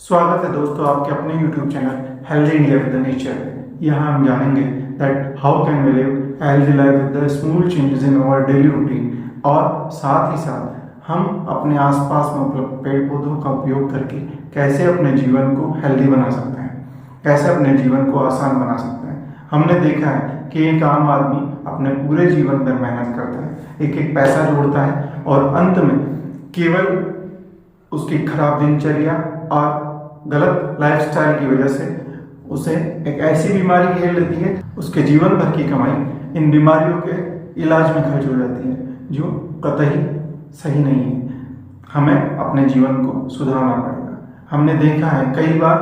स्वागत है दोस्तों आपके अपने YouTube channel healthy India with nature. यहाँ हम जानेंगे that how can we live healthy life with the small changes in our daily routine, और साथ ही साथ हम अपने आसपास में उपलब्ध पेड़ पौधों का उपयोग करके कैसे अपने जीवन को हेल्दी बना सकते हैं, कैसे अपने जीवन को आसान बना सकते हैं। हमने देखा है कि एक आम आदमी अपने पूरे जीवन पर मेहनत करता है, एक एक पैसा जोड़ता है और अंत में केवल उसकी खराब दिनचर्या और गलत लाइफस्टाइल की वजह से उसे एक ऐसी बीमारी घेर लेती है, उसके जीवन भर की कमाई इन बीमारियों के इलाज में खर्च हो जाती है, जो कतई सही नहीं है। हमें अपने जीवन को सुधारना पड़ेगा। हमने देखा है कई बार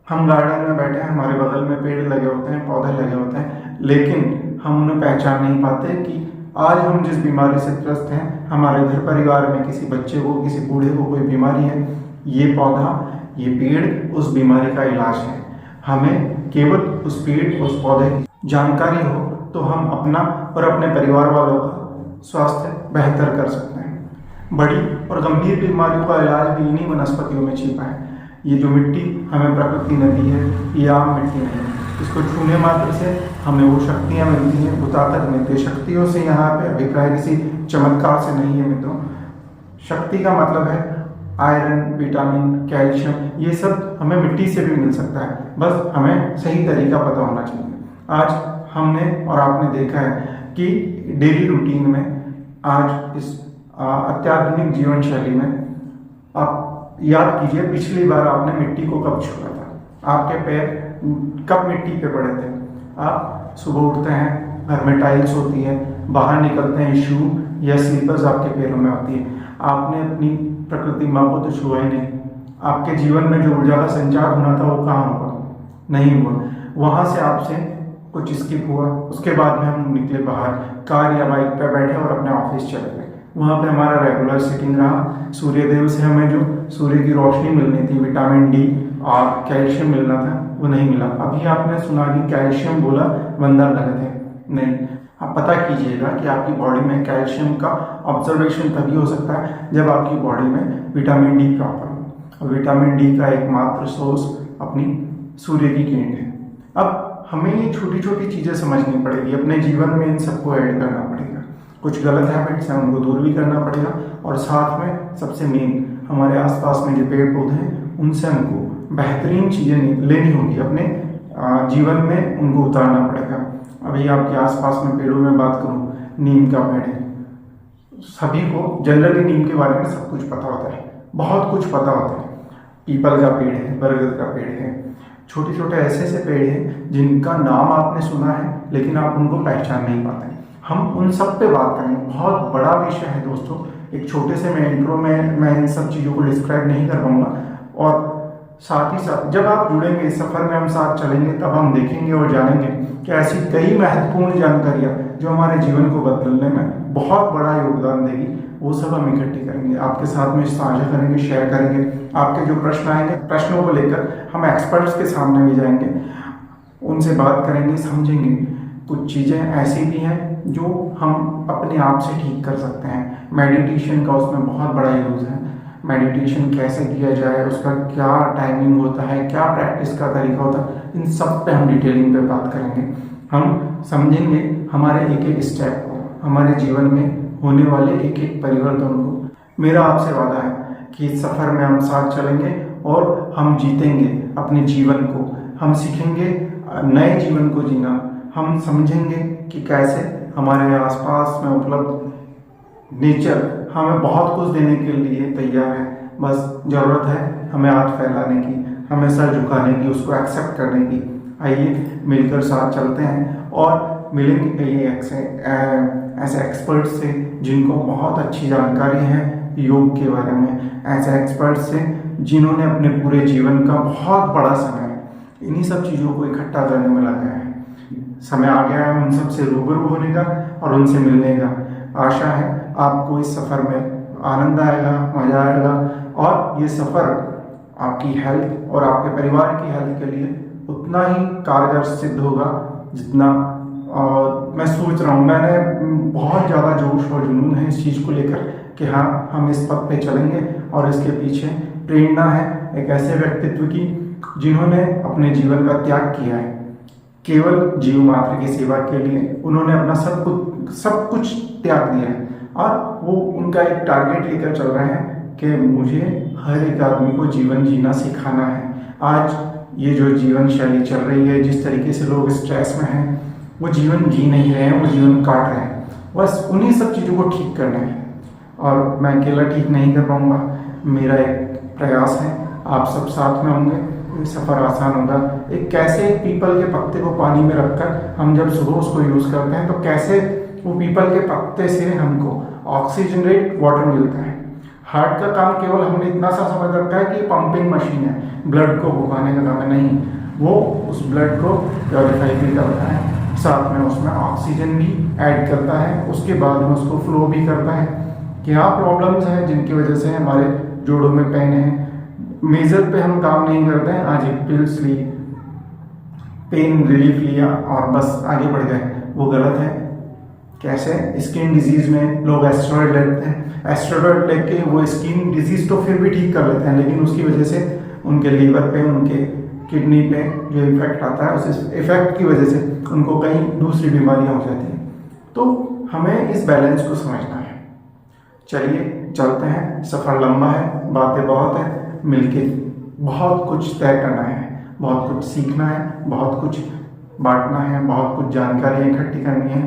हम गार्डन में बैठे हैं, हमारे बगल में पेड़ लगे होते हैं, पौधे लगे होते हैं, लेकिन हम उन्हें पहचान नहीं पाते कि आज हम जिस बीमारी से ग्रस्त हैं, हमारे घर परिवार में किसी बच्चे को, किसी बूढ़े को कोई बीमारी है, ये पौधा, ये पेड़ उस बीमारी का इलाज है। हमें केवल उस पेड़, उस पौधे की जानकारी हो तो हम अपना और अपने परिवार वालों का स्वास्थ्य बेहतर कर सकते हैं। बड़ी और गंभीर बीमारियों का इलाज भी इन्हीं वनस्पतियों में छिपा है। ये जो मिट्टी हमें प्रकृति ने दी है, ये आम मिट्टी नहीं है। इसको छूने मात्र से हमें वो शक्तियाँ मिलती हैं, वो ताकत मिलती है। शक्तियों से यहाँ पे अभिप्राय किसी चमत्कार से नहीं है मित्रों। शक्ति का मतलब है आयरन, विटामिन, कैल्शियम, ये सब हमें मिट्टी से भी मिल सकता है, बस हमें सही तरीका पता होना चाहिए। आज हमने और आपने देखा है कि डेली रूटीन में आज इस अत्याधुनिक जीवन शैली में आप याद कीजिए पिछली बार आपने मिट्टी को कब छुआ था, आपके पैर कब मिट्टी पे पड़े थे। आप सुबह उठते हैं, घर में टाइल्स होती है, बाहर निकलते हैं, शू या स्लीपर्स आपके पैरों में होती है। आपने अपनी प्रकृति माँ को तो छुआ ही नहीं। आपके जीवन में जो ऊर्जा का संचार होना था वो कहाँ हुआ? नहीं हुआ। वहाँ से आपसे कुछ स्किप हुआ। उसके बाद में हम निकले बाहर, कार या बाइक पे बैठे और अपने ऑफिस चले गए। वहाँ पे हमारा रेगुलर सिटिंग रहा। सूर्यदेव से हमें जो सूर्य की रोशनी मिलनी थी, विटामिन डी और कैल्शियम मिलना था, वो नहीं मिला। अभी आपने सुना कि कैल्शियम बोला बंदर लगे थे, नहीं। आप पता कीजिएगा कि आपकी बॉडी में कैल्शियम का ऑब्जर्वेशन तभी हो सकता है जब आपकी बॉडी में विटामिन डी प्रॉपर हो। और विटामिन डी का एकमात्र सोर्स अपनी सूर्य की किरण है। अब हमें ये छोटी छोटी चीज़ें समझनी पड़ेगी, अपने जीवन में इन सबको ऐड करना पड़ेगा। कुछ गलत हैबिट्स हैं उनको दूर भी करना पड़ेगा, और साथ में सबसे मेन हमारे आसपास में जो पेड़ पौधे हैं उनसे हमको बेहतरीन चीज़ें लेनी होगी, अपने जीवन में उनको उतारना पड़ेगा। अभी आपके आसपास में पेड़ों में बात करूं, नीम का पेड़ है। सभी को जनरली नीम के बारे में सब कुछ पता होता है, बहुत कुछ पता होता है। पीपल का पेड़ है, बरगद का पेड़ है, छोटे छोटे ऐसे ऐसे पेड़ हैं जिनका नाम आपने सुना है लेकिन आप उनको पहचान नहीं पाते। हम उन सब पे बात करेंगे। बहुत बड़ा विषय है दोस्तों। एक छोटे से मैं इंट्रो में मैं इन सब चीज़ों को डिस्क्राइब नहीं कर पाऊंगा, और साथ ही साथ जब आप जुड़ेंगे इस सफ़र में, हम साथ चलेंगे, तब हम देखेंगे और जानेंगे कि ऐसी कई महत्वपूर्ण जानकारियाँ जो हमारे जीवन को बदलने में बहुत बड़ा योगदान देगी, वो सब हम इकट्ठी करेंगे, आपके साथ में साझा करेंगे, शेयर करेंगे। आपके जो प्रश्न आएंगे, प्रश्नों को लेकर हम एक्सपर्ट्स के सामने भी जाएंगे, उनसे बात करेंगे, समझेंगे। कुछ चीज़ें ऐसी भी हैं जो हम अपने आप से ठीक कर सकते हैं। मेडिटेशन का उसमें बहुत बड़ा यूज़ है। मेडिटेशन कैसे किया जाए, उसका क्या टाइमिंग होता है, क्या प्रैक्टिस का तरीका होता है, इन सब पे हम डिटेलिंग पे बात करेंगे। हम समझेंगे हमारे एक एक स्टेप को, हमारे जीवन में होने वाले एक एक परिवर्तन को। मेरा आपसे वादा है कि इस सफ़र में हम साथ चलेंगे और हम जीतेंगे अपने जीवन को। हम सीखेंगे नए जीवन को जीना। हम समझेंगे कि कैसे हमारे आसपास में उपलब्ध नेचर हमें बहुत कुछ देने के लिए तैयार है। बस ज़रूरत है हमें हाथ फैलाने की, हमें सर झुकाने की, उसको एक्सेप्ट करने की। आइए मिलकर साथ चलते हैं और मिलेंगे ये ऐसे एक्सपर्ट्स से जिनको बहुत अच्छी जानकारी है योग के बारे में, ऐसे एक्सपर्ट्स से जिन्होंने अपने पूरे जीवन का बहुत बड़ा समय इन्हीं सब चीज़ों को इकट्ठा करने में लगाया है। समय आ गया है उन सबसे रूबरू होने का और उनसे मिलने का। आशा है आपको इस सफ़र में आनंद आएगा, मज़ा आएगा, और ये सफ़र आपकी हेल्थ और आपके परिवार की हेल्थ के लिए उतना ही कारगर सिद्ध होगा जितना मैं सोच रहा हूँ। मैंने बहुत ज़्यादा जोश और जुनून है इस चीज़ को लेकर कि हाँ, हम इस पथ पे चलेंगे और इसके पीछे प्रेरणा है एक ऐसे व्यक्तित्व की जिन्होंने अपने जीवन का त्याग किया है केवल जीव मात्र की सेवा के लिए। उन्होंने अपना सब कुछ त्याग दिया है और वो उनका एक टारगेट लेकर चल रहे हैं कि मुझे हर एक आदमी को जीवन जीना सिखाना है। आज ये जो जीवन शैली चल रही है, जिस तरीके से लोग स्ट्रेस में हैं, वो जीवन जी नहीं रहे हैं, वो जीवन काट रहे हैं। बस उन्हीं सब चीज़ों को ठीक करना है और मैं अकेला ठीक नहीं कर पाऊँगा। मेरा एक प्रयास है, आप सब साथ में होंगे, सफ़र आसान होगा। एक कैसे पीपल के पत्ते को पानी में रखकर हम जब सुबह उसको यूज़ करते हैं तो कैसे वो पीपल के पत्ते से हमको ऑक्सीजनरेट वाटर मिलता है। हार्ट का काम केवल हमने इतना सा समझ रखा है कि पंपिंग मशीन है, ब्लड को भुगाने का काम है, नहीं, वो उस ब्लड को प्योरीफाई भी करता है, साथ में उसमें ऑक्सीजन भी ऐड करता है, उसके बाद में उसको फ्लो भी करता है। क्या प्रॉब्लम्स हैं जिनकी वजह से हमारे जोड़ों में पेन है, मेजर पे हम काम नहीं करते हैं, आज एक पिल्स ली, पेन रिलीफ लिया और बस आगे बढ़ गए, वो गलत है। कैसे स्किन डिजीज में लोग एस्टेरॉयड लेते हैं, एस्टेरॉयड लेके वो स्किन डिजीज तो फिर भी ठीक कर लेते हैं, लेकिन उसकी वजह से उनके लीवर पे, उनके किडनी पे जो इफेक्ट आता है, उस इफेक्ट की वजह से उनको कई दूसरी बीमारियां हो जाती हैं। तो हमें इस बैलेंस को समझना है। चलिए चलते हैं, सफ़र लंबा है, बातें बहुत है, मिलके बहुत कुछ तय करना है, बहुत कुछ सीखना है, बहुत कुछ बांटना है, बहुत कुछ जानकारियाँ इकट्ठी करनी है,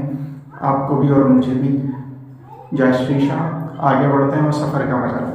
आपको भी और मुझे भी। जय श्री श्याम। आगे बढ़ते हैं और सफ़र का मजा लेते हैं।